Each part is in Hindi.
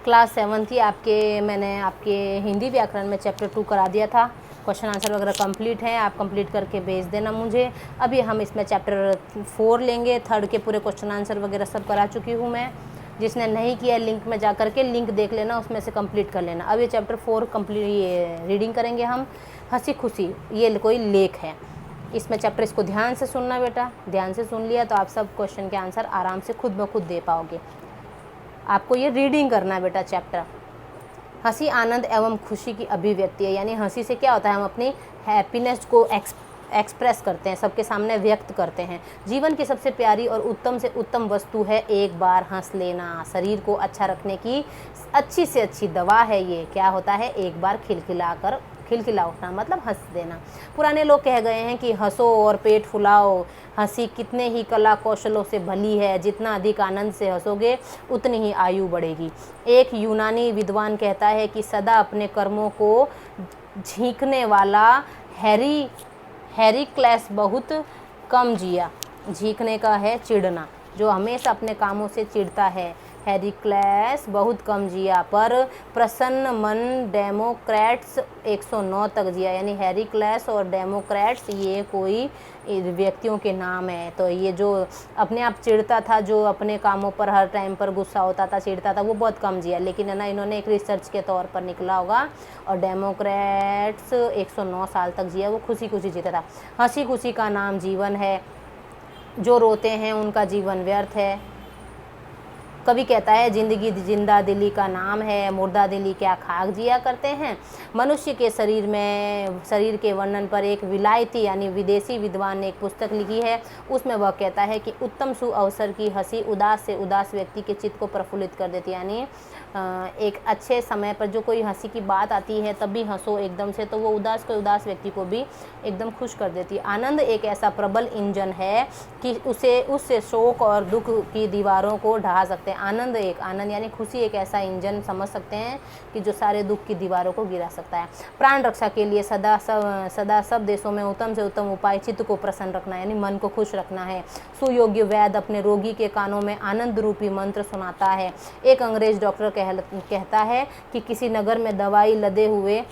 क्लास 7 थी आपके, मैंने आपके हिंदी व्याकरण में चैप्टर 2 करा दिया था। क्वेश्चन आंसर वगैरह कंप्लीट है, आप कंप्लीट करके भेज देना मुझे। अभी हम इसमें चैप्टर 4 लेंगे। थर्ड के पूरे क्वेश्चन आंसर वगैरह सब करा चुकी हूँ मैं। जिसने नहीं किया लिंक में जा करके लिंक देख लेना, उसमें से कंप्लीट कर लेना। अब ये चैप्टर 4 कंप्लीट ये रीडिंग करेंगे हम। हंसी खुशी ये कोई लेख है इसमें चैप्टर, इसको ध्यान से सुनना बेटा। ध्यान से सुन लिया तो आप सब क्वेश्चन के आंसर आराम से खुद ब खुद दे पाओगे। आपको ये रीडिंग करना है बेटा चैप्टर। हंसी आनंद एवं खुशी की अभिव्यक्ति है, यानी हंसी से क्या होता है, हम अपनी हैप्पीनेस को एक्सप्रेस करते हैं, सबके सामने व्यक्त करते हैं। जीवन की सबसे प्यारी और उत्तम से उत्तम वस्तु है एक बार हंस लेना। शरीर को अच्छा रखने की अच्छी से अच्छी दवा है ये। क्या होता है, एक बार खिलखिला उठना, मतलब हंस देना। पुराने लोग कह गए हैं कि हंसो और पेट फुलाओ, हंसी कितने ही कला कौशलों से भली है, जितना अधिक आनंद से हंसोगे उतनी ही आयु बढ़ेगी। एक यूनानी विद्वान कहता है कि सदा अपने कर्मों को झींकने वाला हेरिक्लेस बहुत कम जिया। झींकने का है चिढ़ना, जो हमेशा अपने कामों से चिढ़ता है। हेरिक्लेस बहुत कम जिया, पर प्रसन्न मन डेमोक्रेट्स 109 तक जिया। यानी हेरिक्लेस और डेमोक्रेट्स ये कोई व्यक्तियों के नाम है। तो ये जो अपने आप चिढ़ता था, जो अपने कामों पर हर टाइम पर गुस्सा होता था, चिढ़ता था, वो बहुत कम जिया। लेकिन है ना, इन्होंने एक रिसर्च के तौर पर निकला होगा। और डेमोक्रेट्स 109 साल तक जिया, वो खुशी खुशी जीता था। हंसी खुशी का नाम जीवन है, जो रोते हैं उनका जीवन व्यर्थ है। कभी कहता है जिंदगी जिंदा दिली का नाम है, मुर्दा दिली क्या खाक जिया करते हैं। मनुष्य के शरीर के वर्णन पर एक विलायती यानी विदेशी विद्वान ने एक पुस्तक लिखी है। उसमें वह कहता है कि उत्तम सुअवसर की हंसी उदास से उदास व्यक्ति के चित्त को प्रफुल्लित कर देती है। यानी एक अच्छे समय पर जो कोई हंसी की बात आती है तब भी हंसो एकदम से, तो वो उदास व्यक्ति को भी एकदम खुश कर देती है। आनंद एक ऐसा प्रबल इंजन है कि उससे शोक और दुख की दीवारों को ढहा सकते हैं। आनंद यानी खुशी एक ऐसा इंजन समझ सकते हैं कि जो सारे दुख की दीवारों को गिरा सकता है। प्राण रक्षा के लिए सदा सब देशों में उत्तम से उत्तम उपाय चित्त को प्रसन्न रखना, यानी मन को खुश रखना है। सुयोग्य वैद्य अपने रोगी के कानों में आनंद रूपी मंत्र सुनाता है। एक अंग्रेज डॉक्टर कहता है कि किसी नगर में दवाई लदे हुए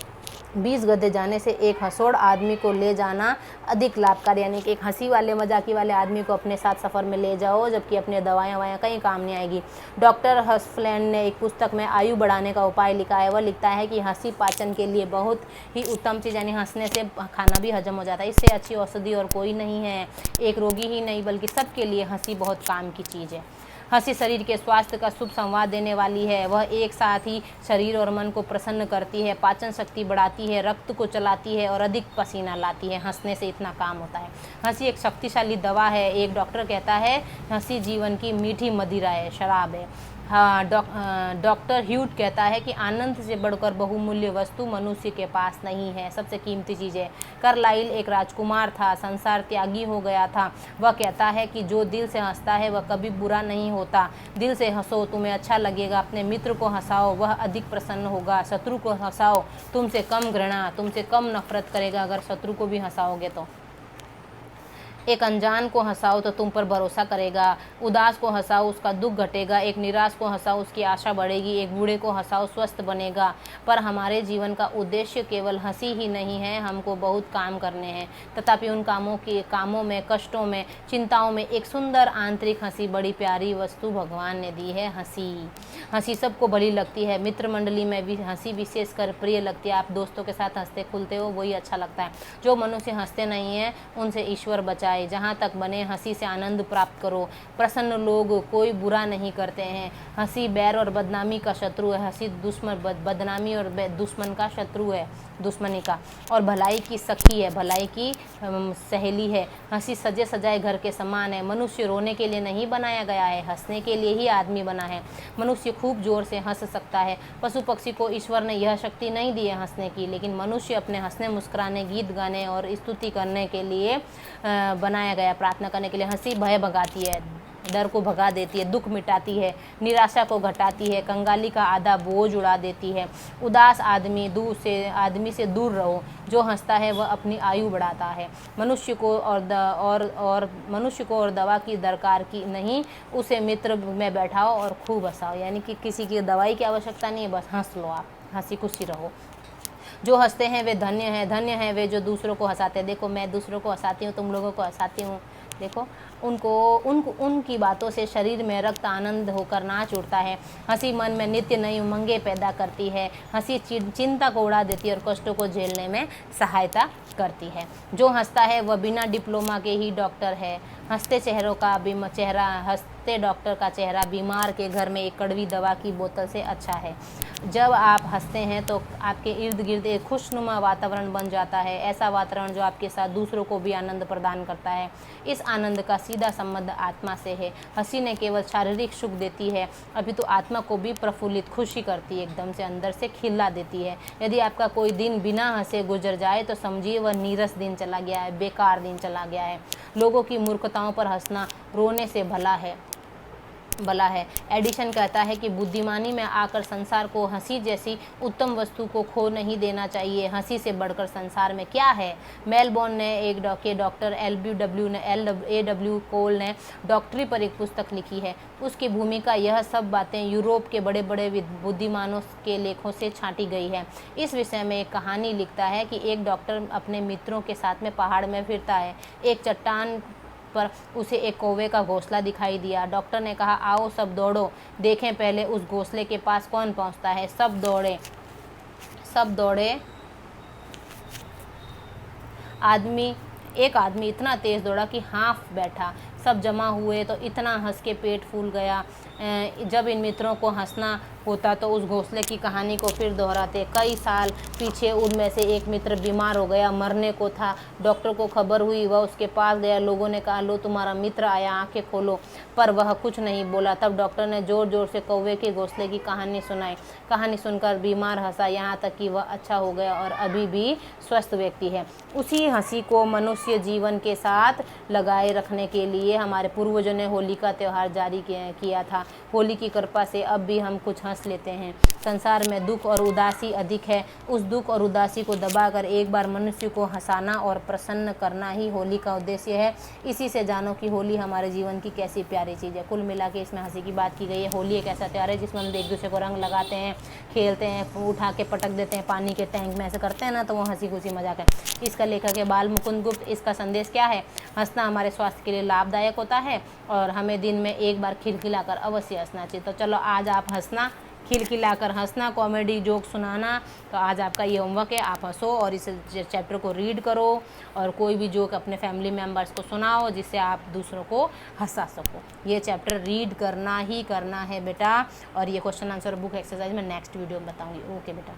20 गधे जाने से एक हंसोड़ आदमी को ले जाना अधिक लाभकारी। यानी कि एक हंसी वाले मजाकी वाले आदमी को अपने साथ सफ़र में ले जाओ, जबकि अपने दवाएं कहीं काम नहीं आएगी। डॉक्टर हसफ्लैंड ने एक पुस्तक में आयु बढ़ाने का उपाय लिखा है। वह लिखता है कि हंसी पाचन के लिए बहुत ही उत्तम चीज़, यानी हंसने से खाना भी हजम हो जाता है। इससे अच्छी औषधि और कोई नहीं है। एक रोगी ही नहीं बल्कि सबके लिए हंसी बहुत काम की चीज़ है। हंसी शरीर के स्वास्थ्य का शुभ संवाद देने वाली है। वह एक साथ ही शरीर और मन को प्रसन्न करती है, पाचन शक्ति बढ़ाती है, रक्त को चलाती है और अधिक पसीना लाती है। हंसने से इतना काम होता है। हंसी एक शक्तिशाली दवा है। एक डॉक्टर कहता है हंसी जीवन की मीठी मदिरा है, शराब है। हाँ, डॉक्टर ह्यूट कहता है कि आनंद से बढ़कर बहुमूल्य वस्तु मनुष्य के पास नहीं है, सबसे कीमती चीज़ है। कार्लाइल एक राजकुमार था, संसार त्यागी हो गया था। वह कहता है कि जो दिल से हंसता है वह कभी बुरा नहीं होता। दिल से हंसो, तुम्हें अच्छा लगेगा। अपने मित्र को हंसाओ, वह अधिक प्रसन्न होगा। शत्रु को हंसाओ, तुमसे कम घृणा, तुमसे कम नफरत करेगा अगर शत्रु को भी हंसाओगे तो। एक अनजान को हंसाओ तो तुम पर भरोसा करेगा। उदास को हंसाओ, उसका दुख घटेगा। एक निराश को हंसाओ, उसकी आशा बढ़ेगी। एक बूढ़े को हंसाओ, स्वस्थ बनेगा। पर हमारे जीवन का उद्देश्य केवल हंसी ही नहीं है, हमको बहुत काम करने हैं। तथापि उन कामों में, कष्टों में, चिंताओं में एक सुंदर आंतरिक हंसी बड़ी प्यारी वस्तु भगवान ने दी है। हंसी सबको भली लगती है। मित्र मंडली में भी हंसी विशेषकर प्रिय लगती है। आप दोस्तों के साथ हंसते खुलते हो, वही अच्छा लगता है। जो मनुष्य हंसते नहीं हैं उनसे ईश्वर बचाए। जहाँ तक बने हंसी से आनंद प्राप्त करो। प्रसन्न लोग कोई बुरा नहीं करते हैं। हंसी बैर और बदनामी का शत्रु है। हंसी बदनामी और दुश्मन का शत्रु है, दुश्मनी का, और भलाई की सखी है, भलाई की सहेली है। हंसी सजे सजाए घर के समान है। मनुष्य रोने के लिए नहीं बनाया गया है, हंसने के लिए ही आदमी बना है। मनुष्य खूब जोर से हंस सकता है। पशु पक्षी को ईश्वर ने यह शक्ति नहीं दी है हंसने की, लेकिन मनुष्य अपने हंसने, मुस्कुराने, गीत गाने और स्तुति करने के लिए बनाया गया, प्रार्थना करने के लिए। हंसी भय भगाती है, डर को भगा देती है, दुख मिटाती है, निराशा को घटाती है, कंगाली का आधा बोझ उड़ा देती है। उदास आदमी से दूर रहो, जो हंसता है वह अपनी आयु बढ़ाता है। मनुष्य को और दवा की दरकार की नहीं, उसे मित्र में बैठाओ और खूब हंसाओ। यानी कि किसी की दवाई की आवश्यकता नहीं है, बस हंस लो, आप हंसी खुशी रहो। जो हंसते हैं वे धन्य हैं वे जो दूसरों को हंसाते हैं। देखो मैं दूसरों को हंसाती हूँ, तुम लोगों को हंसाती हूँ। देखो उनकी बातों से शरीर में रक्त आनंद होकर नाच उठता है। हंसी मन में नित्य नई उमंगें पैदा करती है। हंसी चिंता को उड़ा देती है और कष्टों को झेलने में सहायता करती है। जो हंसता है वह बिना डिप्लोमा के ही डॉक्टर है। हंसते डॉक्टर का चेहरा बीमार के घर में एक कड़वी दवा की बोतल से अच्छा है। जब आप हंसते हैं तो आपके इर्द गिर्द एक खुशनुमा वातावरण बन जाता है, ऐसा वातावरण जो आपके साथ दूसरों को भी आनंद प्रदान करता है। इस आनंद का सीधा संबंध आत्मा से है। हंसी न केवल शारीरिक सुख देती है, अभी तो आत्मा को भी प्रफुल्लित, खुशी करती है, एकदम से अंदर से खिला देती है। यदि आपका कोई दिन बिना हंसे गुजर जाए तो समझिए वह नीरस दिन चला गया है, बेकार दिन चला गया है। लोगों की मूर्खताओं पर हंसना रोने से भला है। एडिशन कहता है कि बुद्धिमानी में आकर संसार को हंसी जैसी उत्तम वस्तु को खो नहीं देना चाहिए। हंसी से बढ़कर संसार में क्या है। मेलबोर्न ने डॉक्टर LW कोल ने डॉक्टरी पर एक पुस्तक लिखी है। उसकी भूमिका यह सब बातें यूरोप के बड़े बड़े बुद्धिमानों के लेखों से छांटी गई है। इस विषय में एक कहानी लिखता है कि एक डॉक्टर अपने मित्रों के साथ में पहाड़ में फिरता है। एक चट्टान पर उसे एक कौवे का घोंसला दिखाई दिया। डॉक्टर ने कहा, आओ सब दौड़ो, देखें पहले उस घोंसले के पास कौन पहुंचता है। सब दौड़े। एक आदमी इतना तेज दौड़ा कि हाँफ बैठा। सब जमा हुए तो इतना हंस के पेट फूल गया। जब इन मित्रों को हंसना होता तो उस घोंसले की कहानी को फिर दोहराते। कई साल पीछे उनमें से एक मित्र बीमार हो गया, मरने को था। डॉक्टर को खबर हुई, वह उसके पास गया। लोगों ने कहा, लो तुम्हारा मित्र आया, आंखें खोलो। पर वह कुछ नहीं बोला। तब डॉक्टर ने जोर जोर से कौवे के घोंसले की कहानी सुनाई। कहानी सुनकर बीमार हंसा, यहाँ तक कि वह अच्छा हो गया और अभी भी स्वस्थ व्यक्ति है। उसी हंसी को मनुष्य जीवन के साथ लगाए रखने के लिए हमारे पूर्वजों ने होली का त्यौहार जारी किया था। होली की कृपा से अब भी हम कुछ हंस लेते हैं। संसार में दुख और उदासी अधिक है। उस दुख और उदासी को दबाकर एक बार मनुष्य को हंसाना और प्रसन्न करना ही होली का उद्देश्य है। इसी से जानो कि होली हमारे जीवन की कैसी प्यारी चीज़ है। कुल मिला के इसमें हंसी की बात की गई है। होली एक ऐसा त्यौहार है जिसमें हम एक दूसरे को रंग लगाते हैं, खेलते हैं, उठा के पटक देते हैं पानी के टैंक में, ऐसे करते हैं ना, तो वो हंसी खुशी मजाक है। इसका लेखक है बाल मुकुंद गुप्त। इसका संदेश क्या है। हंसना हमारे स्वास्थ्य के लिए लाभदायक होता है और हमें दिन में एक बार खिलखिलाकर अवश्य हंसना चाहिए। तो चलो आज आप हंसना, खिलखिलाकर हंसना, कॉमेडी जोक सुनाना। तो आज आपका ये होमवर्क है, आप हंसो और इस चैप्टर को रीड करो और कोई भी जोक अपने फैमिली मेम्बर्स को सुनाओ जिससे आप दूसरों को हंसा सको। ये चैप्टर रीड करना ही करना है बेटा। और ये क्वेश्चन आंसर बुक एक्सरसाइज में नेक्स्ट वीडियो में बताऊंगी। ओके बेटा।